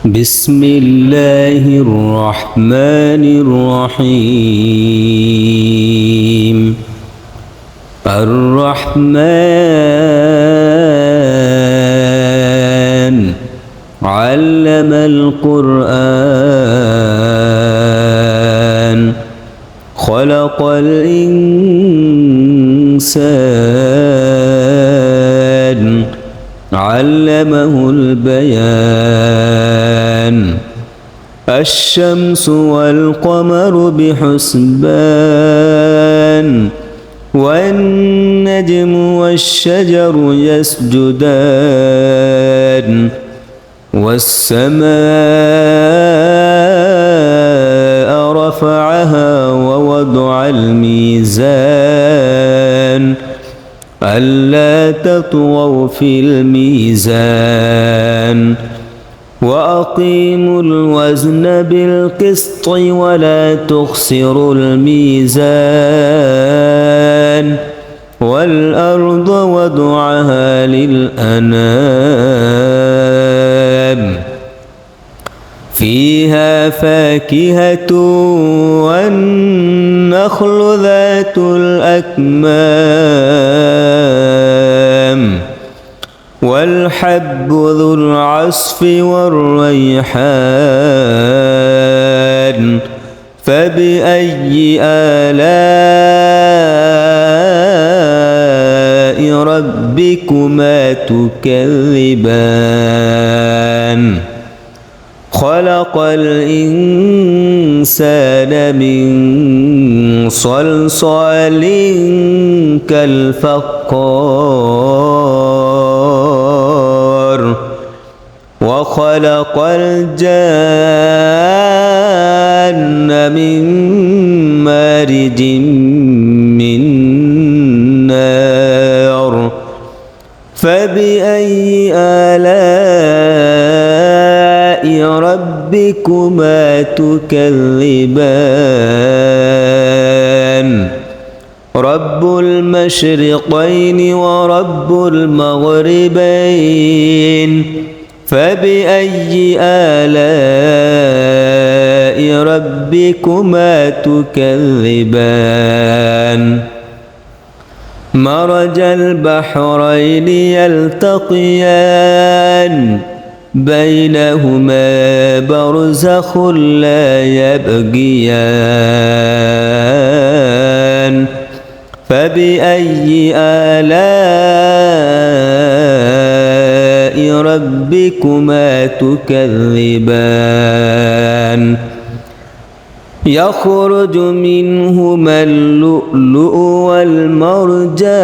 بسم الله الرحمن الرحيم الرحمن علم القرآن خلق الإنسان علمه البيان الشمس والقمر بحسبان والنجم والشجر يسجدان والسماء رفعها ووضع الميزان ألا تطغوا في الميزان وأقيموا الوزن بالقسط ولا تخسروا الميزان والأرض وضعها للأنام فيها فاكهة والنخل ذات الأكمام والحب ذو العصف والريحان فبأي آلاء ربكما تكذبان خلق الإنسان من صلصال كالفخار وخلق الجان من مارج من نار فبأي آلاء ربكما تكذبان رب المشرقين ورب المغربين فبأي آلاء ربكما تكذبان مرج البحرين يلتقيان بينهما برزخ لا يبغيان فبأي آلاء ربكما تكذبان يخرج منهما اللؤلؤ والمرجان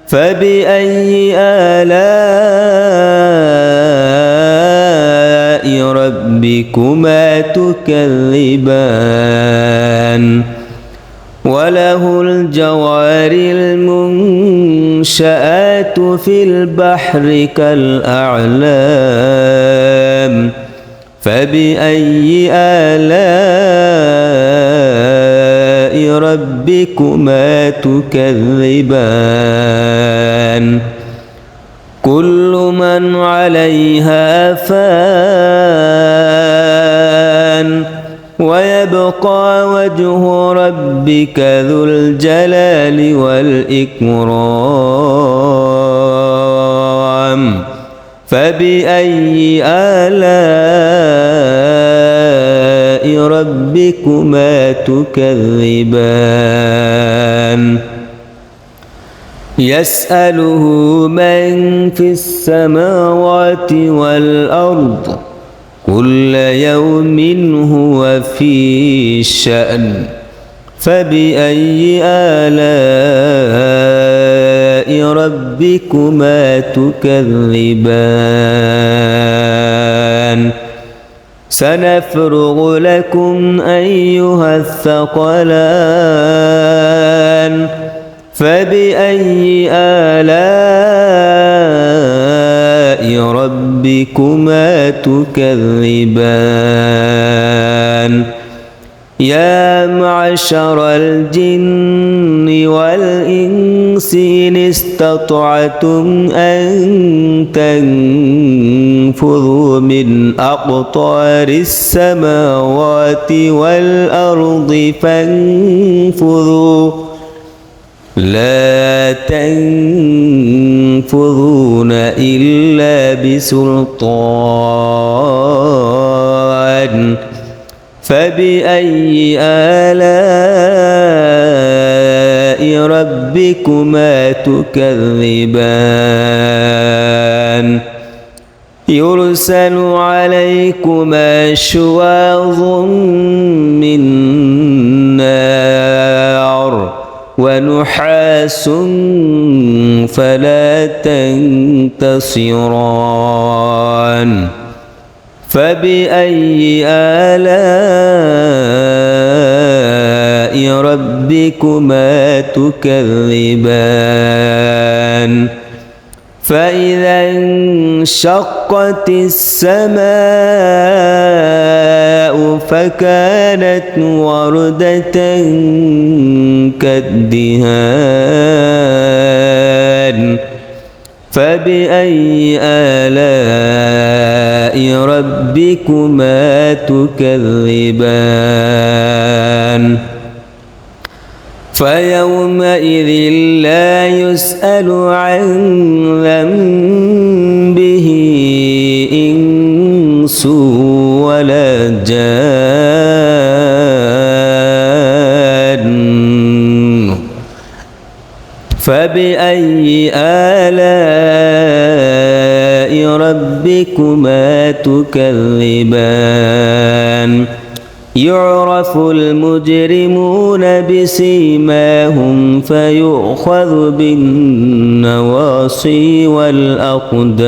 فبأي آلاء ربكما تكذبان وله الجوار المنشآت في البحر كالأعلام فبأي آلاء ربكما تكذبان كل من عليها فان ويبقى وجه ربك ذو الجلال والإكرام فبأي آلاء ربكما تكذبان يسأله من في السماوات والأرض كل يوم هو في شأن فبأي آلاء ربكما تكذبان سنفرغ لكم أيها الثقلان فبأي آلاء ربكما تكذبان يا معشر الجن والإنس إن استطعتم أن تنفذوا من أقطار السماوات والأرض فانفذوا لا تنفذون إلا بسلطان فبأي آلاء ربكما تكذبان يرسل عليكما شواظ من نار ونحاس فلا تنتصران فبأي آلاء ربكما تكذبان فإذا انشقت السماء فكانت وردة كالدهان فبأي آلاء ربكما تكذبان فيومئذ لا يسأل عن ذنبه إنس ولا جان فبأي آلاء ربكما تكذبان يعرف المجرمون بسيماهم فيؤخذ بالنواصي والأقدام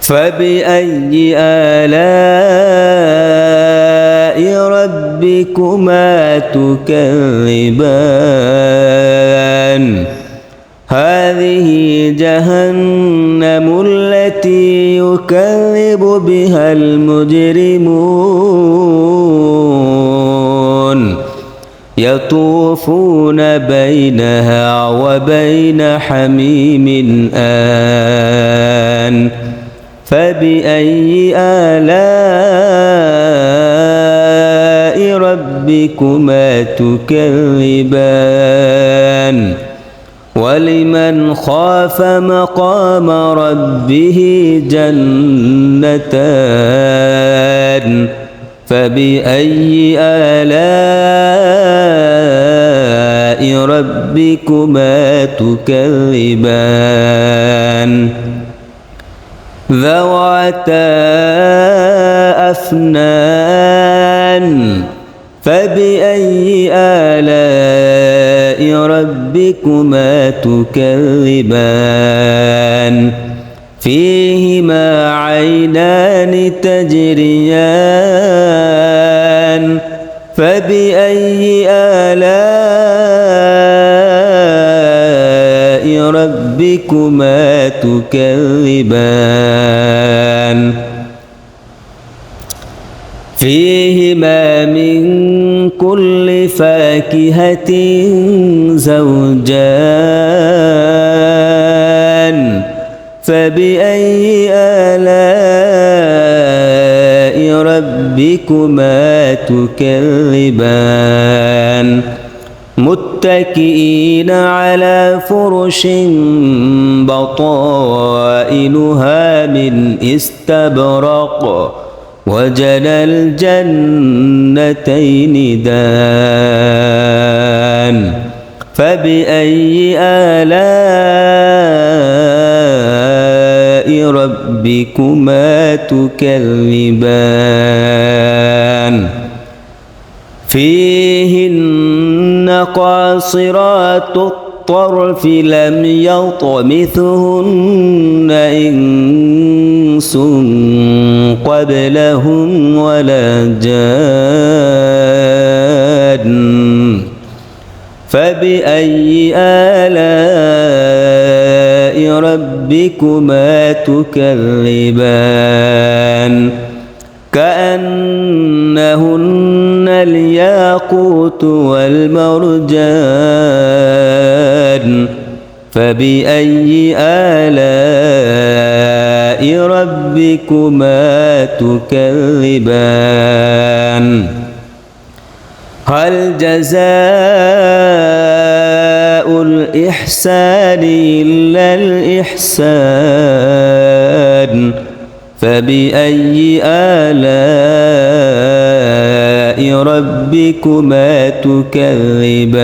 فبأي آلاء ربكما تكذبان هذه جهنم التي يكذب بها المجرمون يطوفون بينها وبين حميم آن فبأي آلاء ربكما تكذبان ولمن خاف مقام ربه جنتان فبأي آلاء ربكما تكذبان ذواتا أفنان فبأي آلاء ربكما تكذبان فيهما عينان تجريان فبأي آلاء ربكما تكذبان فيهما من كل فاكهة زوجان فبأي آلاء ربكما تكذبان متكئين على فرش بطائنها من استبرق وجنى الجنتين دان فبأي آلاء ربكما تكذبان فيهن قاصرات الطرف لم يطمثهن إنس قبلهم ولا جان فبأي آلاء ربكما تكذبان كأنهن الياقوت والمرجان فبأي آلاء ربكما تكذبان هل جزاء الإحسان إلا الإحسان فبأي آلاء ربكما تكذبان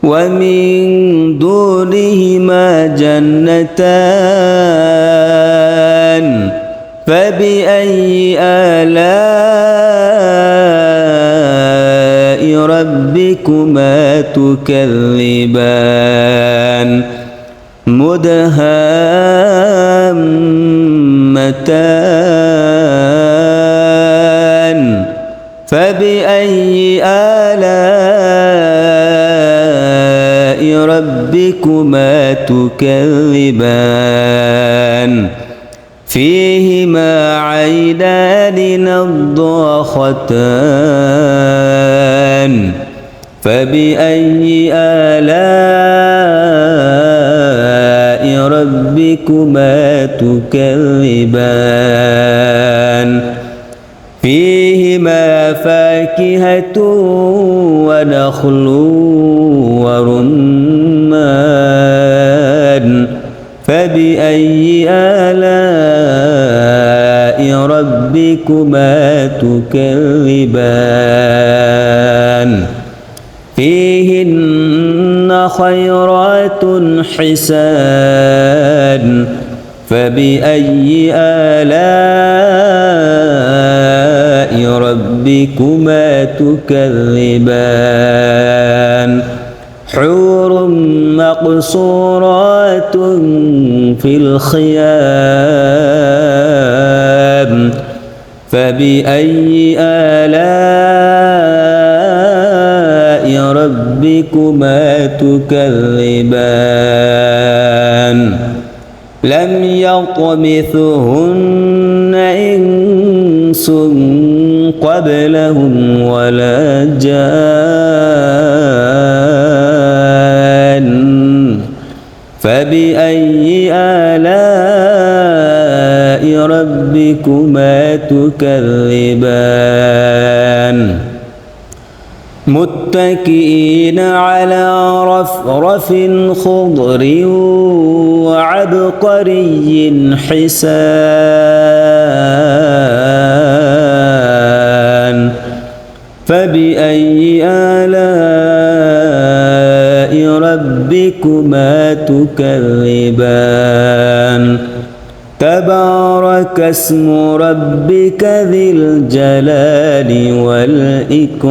ومن دونهما جنتان فبأي آلاء ربكما تكذبان مدهامتان فبأي آلاء ربكما تكذبان فيهما عينان نضاختان فبأي آلاء ربكما تكذبان فيهما فاكهة ونخل ورمان فبأي آلاء ربكما تكذبان فيهن خيرات حسان فبأي آلاء ربكما تكذبان حور مقصورات في الخيام فبأي آلاء ربكما تكذبان لم يطمثهن إنس قبلهم ولا جان فبأي آلاء ربكما تكذبان متكئين على رفرف خضر وعبقري حسان فبأي آلاء ربكما تكذبان تبارك اسم ربك ذي الجلال والإكرام